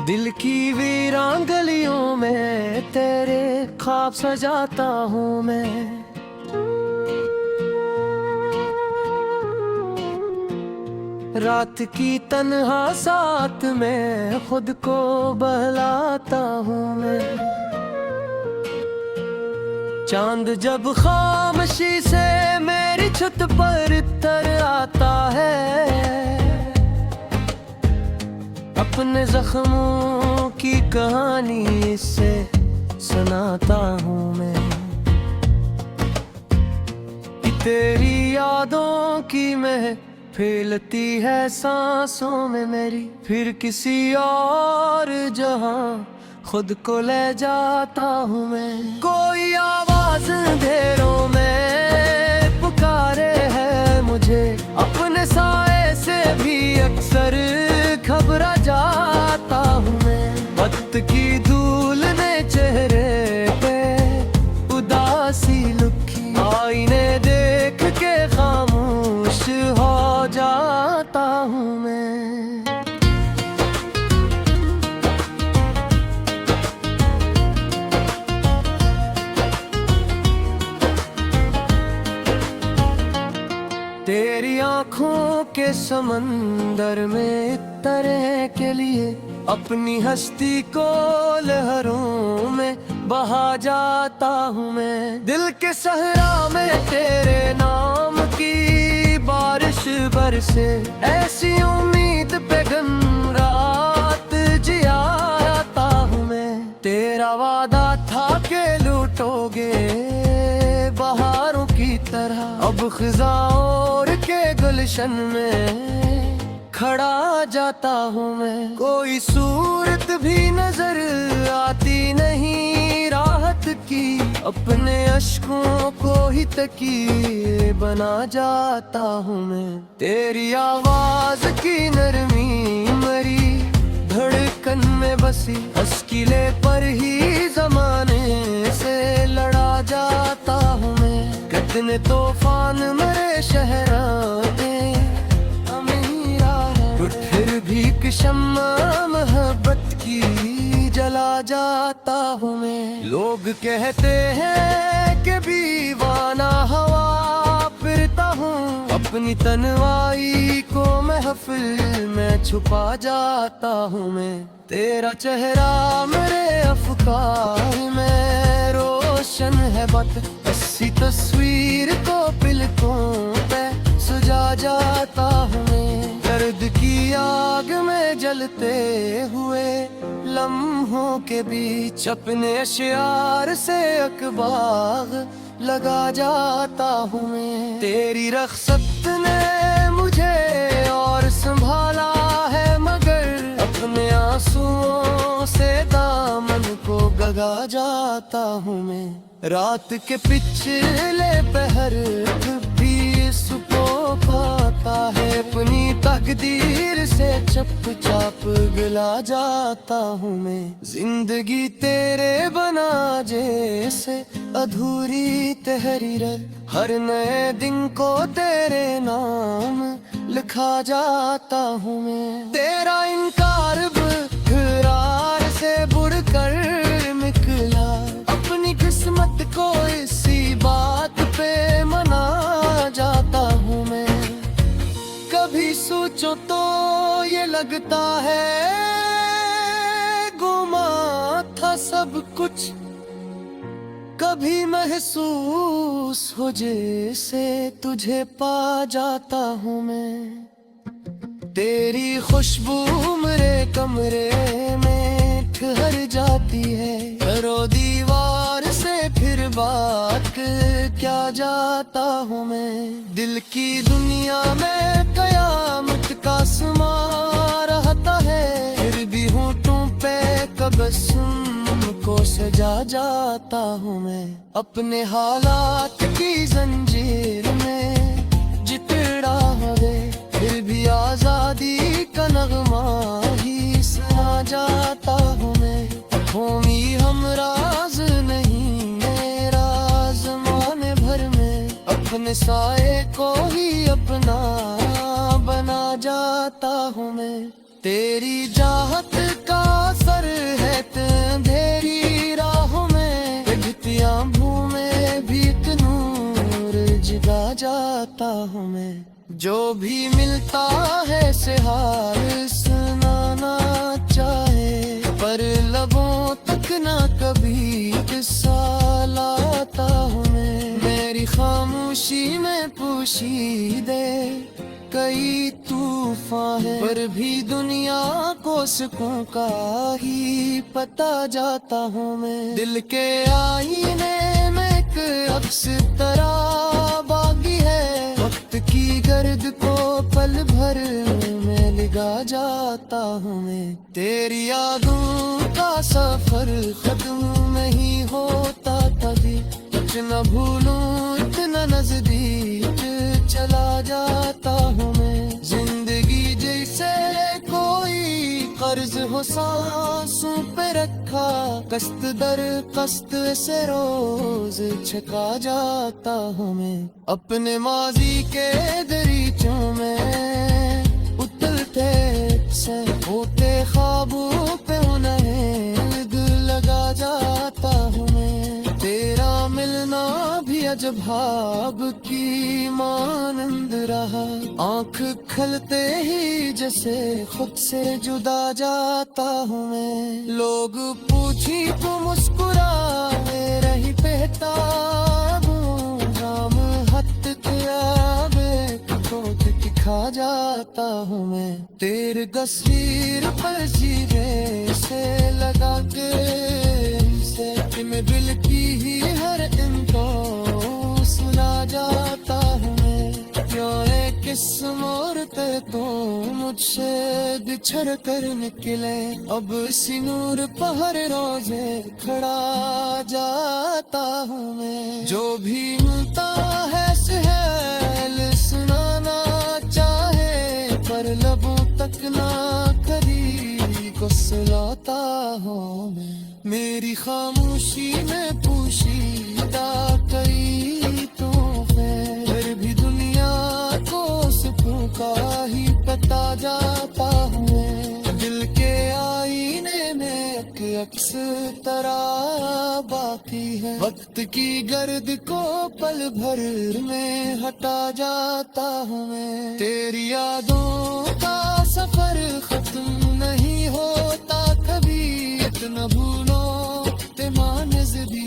दिल की वीरान गलियों में तेरे ख्वाब सजाता हूँ मैं। रात की तन्हा साथ में खुद को बहलाता हूँ मैं। चांद जब खामोशी से मेरी छत पर तर आता है, अपने जख्मों की कहानी इससे सुनाता हूँ मैं। कि तेरी यादों की महक फैलती है सांसों में मेरी, फिर किसी और जहां खुद को ले जाता हूँ मैं। कोई आवाज अंधेरों में पुकारे है मुझे, अपने साए से भी अक्सर घबरा जाता हूँ मैं। वक्त की धूल ने चेहरे पे उदासी लुकी, आईने देख के खामोश हो जाता हूँ मैं। तेरी आँखों के समंदर में तरह के लिए अपनी हस्ती को लहरों में बहा जाता हूँ मैं। दिल के सहरा में तेरे नाम की बारिश बरसे, ऐसी उम्मीद पे दिन रात जियाता हूँ मैं। तेरा वादा था के लूटोगे बहारों की तरह, अब खिज़ाओं के गुलशन में खड़ा जाता हूँ मैं। कोई सूरत भी नजर आती नहीं राहत की, अपने अश्कों को ही तकीए बना जाता हूँ मैं। तेरी आवाज की नरमी मरी धड़कन में बसी, अस्किले पर ही जमाने से लड़ा जाता हूँ मैं। कितने तूफान मरे शहराने अमीरा है, फिर भी शम्मा मोहब्बत की जला जाता हूँ मैं। लोग कहते हैं कि दीवाना हवा फिरता हूँ, अपनी तन्हाई को महफिल में छुपा जाता हूँ मैं। तेरा चेहरा मेरे अफ़कार में रोशन है बत, ऐसी तस्वीर को पलकों पे सजा जाता हूँ मैं। दर्द की आग में जलते हुए लम्हों के बीच अपने अशियार से अखबार लगा जाता हूँ मैं। तेरी रख्सत ने मुझे और संभाला है, मगर अपने आंसुओं से दामन को गगा जाता हूँ मैं। रात के पिछले पहर भी सुबह पाता है, अपनी तकदीर से चुपचाप गला जाता हूँ मैं। जिंदगी तेरे बना जैसे अधूरी तहरीर, हर नए दिन को तेरे नाम लिखा जाता हूँ मैं। तेरा इनकार इकरार से बुड़कर निकला, अपनी किस्मत को इसी बात पे मना जाता हूँ मैं। कभी सोचो तो ये लगता है गुमा था सब कुछ, कभी महसूस हो जैसे तुझे पा जाता हूँ मैं। तेरी खुशबू मेरे कमरे में ठहर जाती है, करो दीवार से फिर बात क्या जाता हूँ मैं। दिल की दुनिया में कयामत का समा रहता है, फिर भी होठों पे तबस्सुम को सजा जाता हूँ मैं। अपने हालात की जंजीर में जितड़ा हवे, फिर भी आजादी का नगमा ही सुना जाता हूँ मैं। होमी हमराज नहीं मेरा ज़माने भर में, अपने साए को ही अपना बना जाता हूँ मैं। तेरी चाहत का असर है तेरी राहों में, घिटियां भूमे भी एक नूर जगा जाता हूँ मैं। जो भी मिलता है से हाल सुनाना चाहे, पर लबों तक ना कभी किस्सा लाता हूँ मैं। मेरी खामोशी में पोशीदे कई तूफान है, पर भी दुनिया को सुकून का ही पता जाता हूँ मैं। दिल के आईने में एक अक्स तरह बागी है, वक्त की गर्द को पल भर में लिगा जाता हूँ मैं। तेरी यादों का सफर खत्म नहीं होता कभी, कुछ न भूलूं इतना नजदीक चला जाता हूँ मैं। जिंदगी जैसे कोई कर्ज हो सांसों पे रखा, कस्त दर कस्त से रोज छका जाता हूँ मैं। अपने माजी के दरीचों में उतरते से होते ख्वाबों पे उन्हें दिल लगा जाता हूँ मैं। तेरा मिलना भी अजब ख्वाब की मानंद रहा, आंख खलते ही जैसे खुद से जुदा जाता हूँ मैं। लोग पूछी तो मुस्कुराए रही बेताबूं, राम हथ त्याबे खोद खा जाता हूँ मैं। तेरे तस्वीर पर जीरे से लगा के से मैं दिल की ही हर इनको सुना जाता हूँ मैं। क्यों है किस मोड़ पे तो मुझसे बिछड़ कर निकले, अब इसी नूर पहर रोजे खड़ा जाता हूँ मैं। जो भी मिलता है सुहेल सुनाना चाहे, पर लबों तक ना कभी को सुलाता हूँ मैं। मेरी खामोशी में पोशीदा कई तोहफे, फिर भी दुनिया को सुकून का ही पता जाता हूँ मैं। दिल के आईने में एक अक्स तरह बाकी है, वक्त की गर्द को पल भर में हटा जाता हूँ मैं। तेरी यादों का सफर खत्म नहीं होता कभी, इतना भूलो ते मानज़ भी